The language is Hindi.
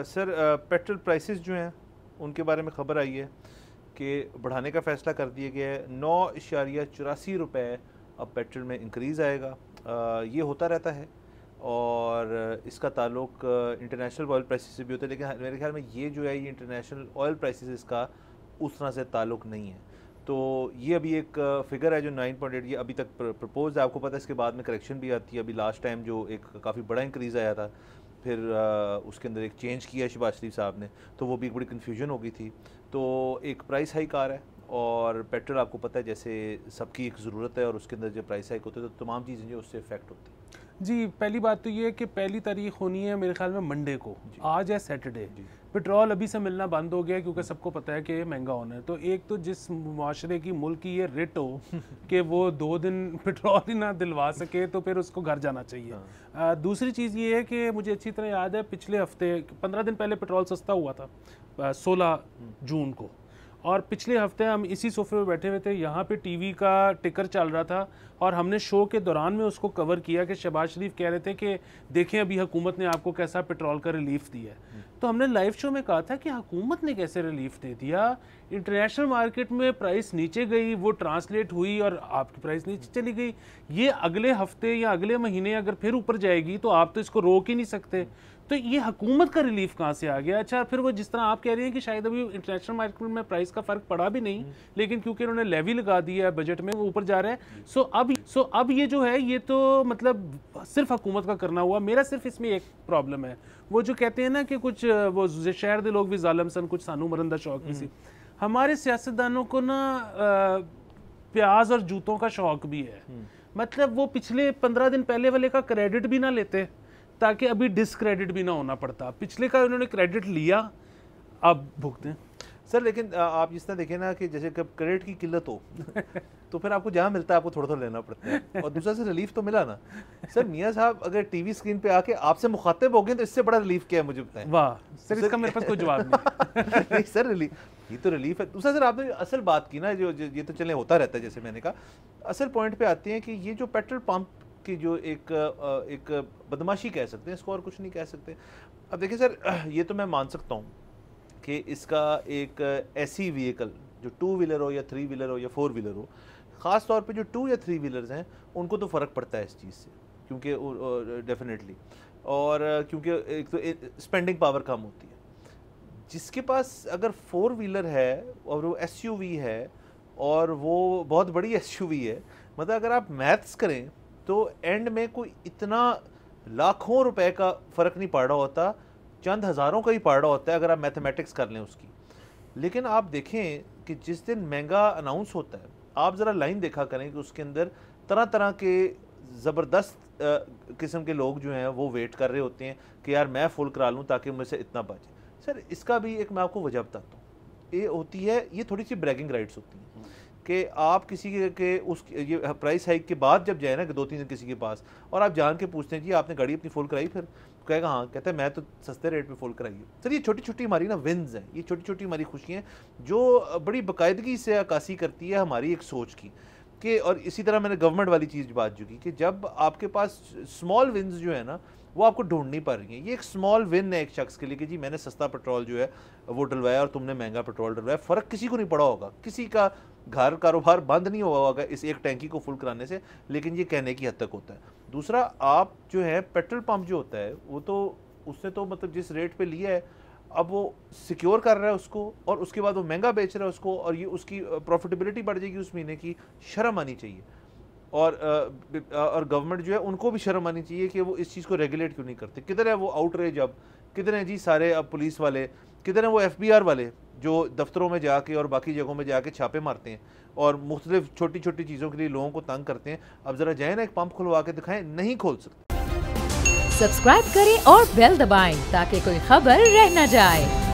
सर पेट्रोल प्राइसेस जो हैं उनके बारे में ख़बर आई है कि बढ़ाने का फ़ैसला कर दिया गया है। 9.84 रुपये अब पेट्रोल में इंक्रीज़ आएगा। ये होता रहता है और इसका ताल्लुक इंटरनेशनल ऑयल प्राइसेस से भी होता है, लेकिन मेरे ख्याल में ये जो है ये इंटरनेशनल ऑयल प्राइसेस का उस तरह से ताल्लुक नहीं है। तो ये अभी एक फ़िगर है जो 9.8 ये अभी तक प्रपोज है। आपको पता है इसके बाद में करेक्शन भी आती है। अभी लास्ट टाइम जो एक काफ़ी बड़ा इंक्रीज़ आया था, फिर उसके अंदर एक चेंज किया शहबाज शरीफ साहब ने, तो वो भी एक बड़ी कन्फ्यूजन हो गई थी। तो एक प्राइस हाइक आ रहा है और पेट्रोल आपको पता है जैसे सबकी एक ज़रूरत है और उसके अंदर जब प्राइस हाइक होते हैं तो तमाम चीज़ें जो उससे इफेक्ट होती हैं। जी, पहली बात तो ये है कि पहली तारीख होनी है मेरे ख्याल में मंडे को, आज है सैटरडे। पेट्रोल अभी से मिलना बंद हो गया क्योंकि सबको पता है कि महंगा होना है। तो एक तो जिस माशरे की मुल्क की ये रिट हो कि वो 2 दिन पेट्रोल ही ना दिलवा सके तो फिर उसको घर जाना चाहिए। दूसरी चीज़ ये है कि मुझे अच्छी तरह याद है पिछले हफ्ते 15 दिन पहले पेट्रोल सस्ता हुआ था 16 जून को, और पिछले हफ्ते हम इसी सोफे पे बैठे हुए थे, यहाँ पे टीवी का टिकर चल रहा था और हमने शो के दौरान में उसको कवर किया कि शहबाज शरीफ कह रहे थे कि देखें अभी हुकूमत ने आपको कैसा पेट्रोल का रिलीफ दिया है। तो हमने लाइव शो में कहा था कि हुकूमत ने कैसे रिलीफ दे दिया। इंटरनेशनल मार्केट में प्राइस नीचे गई, वो ट्रांसलेट हुई और आपकी प्राइस नीचे चली गई। ये अगले हफ्ते या अगले महीने अगर फिर ऊपर जाएगी तो आप तो इसको रोक ही नहीं सकते। तो ये हुकूमत का रिलीफ कहाँ से आ गया? अच्छा, फिर वो जिस तरह आप कह रही हैं कि शायद अभी इंटरनेशनल मार्केट में प्राइस का फ़र्क पड़ा भी नहीं, लेकिन क्योंकि उन्होंने लेवी लगा दिया है बजट में, वो ऊपर जा रहा है। सो अब ये जो है ये तो मतलब सिर्फ हुकूमत का करना हुआ। मेरा सिर्फ इसमें एक प्रॉब्लम है, वो जो कहते हैं ना कि कुछ वो शहर के लोग भी जालिम सन, कुछ सानू मरंदा शौक किसी। हमारे सियासतदानों को ना प्याज और जूतों का शौक भी है। मतलब वो पिछले 15 दिन पहले वाले का क्रेडिट भी ना लेते ताकि अभी डिसक्रेडिट भी ना होना पड़ता। पिछले का उन्होंने क्रेडिट लिया, अब भुगते हैं। सर लेकिन आप जिस तरह देखें ना कि जैसे कब क्रेडिट की किल्लत हो तो फिर आपको जहाँ मिलता है आपको थोड़ा थोड़ा लेना पड़ता है, और दूसरा से रिलीफ तो मिला ना। सर मियाँ साहब अगर टीवी स्क्रीन पे आके आपसे मुखातिब हो गए तो इससे बड़ा रिलीफ क्या है मुझे बताएं। वाह सर, इसका मेरे पास कोई जवाब नहीं। नहीं सर, रिलीफ ये तो रिलीफ है। दूसरा सर आपने असल बात की ना, जो ये तो चले होता रहता है, जैसे मैंने कहा असल पॉइंट पे आते हैं कि ये जो पेट्रोल पंप की जो एक बदमाशी कह सकते हैं इसको, और कुछ नहीं कह सकते। अब देखिए सर, ये तो मैं मान सकता हूँ कि इसका एक ऐसी व्हीकल जो 2 व्हीलर हो या 3 व्हीलर हो या 4 व्हीलर हो, ख़ास तौर पे जो 2 या 3 व्हीलर्स हैं उनको तो फ़र्क पड़ता है इस चीज़ से, क्योंकि डेफिनेटली, और क्योंकि एक तो स्पेंडिंग पावर कम होती है। जिसके पास अगर 4 व्हीलर है और वो SUV है और वो बहुत बड़ी SUV है, मतलब अगर आप मैथ्स करें तो एंड में कोई इतना लाखों रुपए का फ़र्क नहीं पड़ रहा होता, चंद हज़ारों का ही पड़ रहा होता है अगर आप मैथमेटिक्स कर लें उसकी। लेकिन आप देखें कि जिस दिन महंगा अनाउंस होता है, आप ज़रा लाइन देखा करें कि उसके अंदर तरह तरह के ज़बरदस्त किस्म के लोग जो हैं वो वेट कर रहे होते हैं कि यार मैं फुल करा लूँ ताकि मुझसे इतना बचे। सर इसका भी एक मैं आपको वजह बताता हूँ, ये होती है, ये थोड़ी सी ब्रैगिंग राइट्स होती हैं कि आप किसी के उस ये प्राइस हाइक के बाद जब जाए ना कि 2-3 दिन किसी के पास, और आप जान के पूछते हैं जी आपने गाड़ी अपनी फुल कराई, फिर कहेगा हाँ, कहता है मैं तो सस्ते रेट पे फुल कराई है। सर ये छोटी छोटी हमारी ना विन्स हैं, ये छोटी छोटी हमारी खुशियाँ जो बड़ी बाकायदगी से अक्कासी करती है हमारी एक सोच की कि, और इसी तरह मैंने गवर्नमेंट वाली चीज़ बात जो की कि जब आपके पास स्मॉल विन्स जो है ना वो आपको ढूंढ नहीं पा रही हैं। ये एक स्मॉल विन है एक शख्स के लिए कि जी मैंने सस्ता पेट्रोल जो है वो डलवाया और तुमने महंगा पेट्रोल डलवाया। फ़र्क किसी को नहीं पड़ा होगा, किसी का घर कारोबार बंद नहीं हुआ होगा इस एक टैंकी को फुल कराने से, लेकिन ये कहने की हद तक होता है। दूसरा, आप जो है पेट्रोल पंप जो होता है वो तो उसने तो मतलब जिस रेट पे लिया है अब वो सिक्योर कर रहा है उसको, और उसके बाद वो महंगा बेच रहा है उसको, और ये उसकी प्रॉफिटेबिलिटी बढ़ जाएगी उस महीने की। शर्म आनी चाहिए, और गवर्नमेंट जो है उनको भी शर्म आनी चाहिए कि वो इस चीज़ को रेगुलेट क्यों नहीं करते। किधर है वो आउटरीच, अब किधर है जी सारे अब पुलिस वाले, किधर है वो FBR वाले जो दफ्तरों में जाके और बाकी जगहों में जाके छापे मारते हैं और मुख्तलिफ छोटी छोटी चीज़ों के लिए लोगों को तंग करते हैं। अब ज़रा जाए ना एक पंप खुलवा के दिखाएं, नहीं खोल सकते। सब्सक्राइब करें और बेल दबाएं ताकि कोई खबर रह न जाए।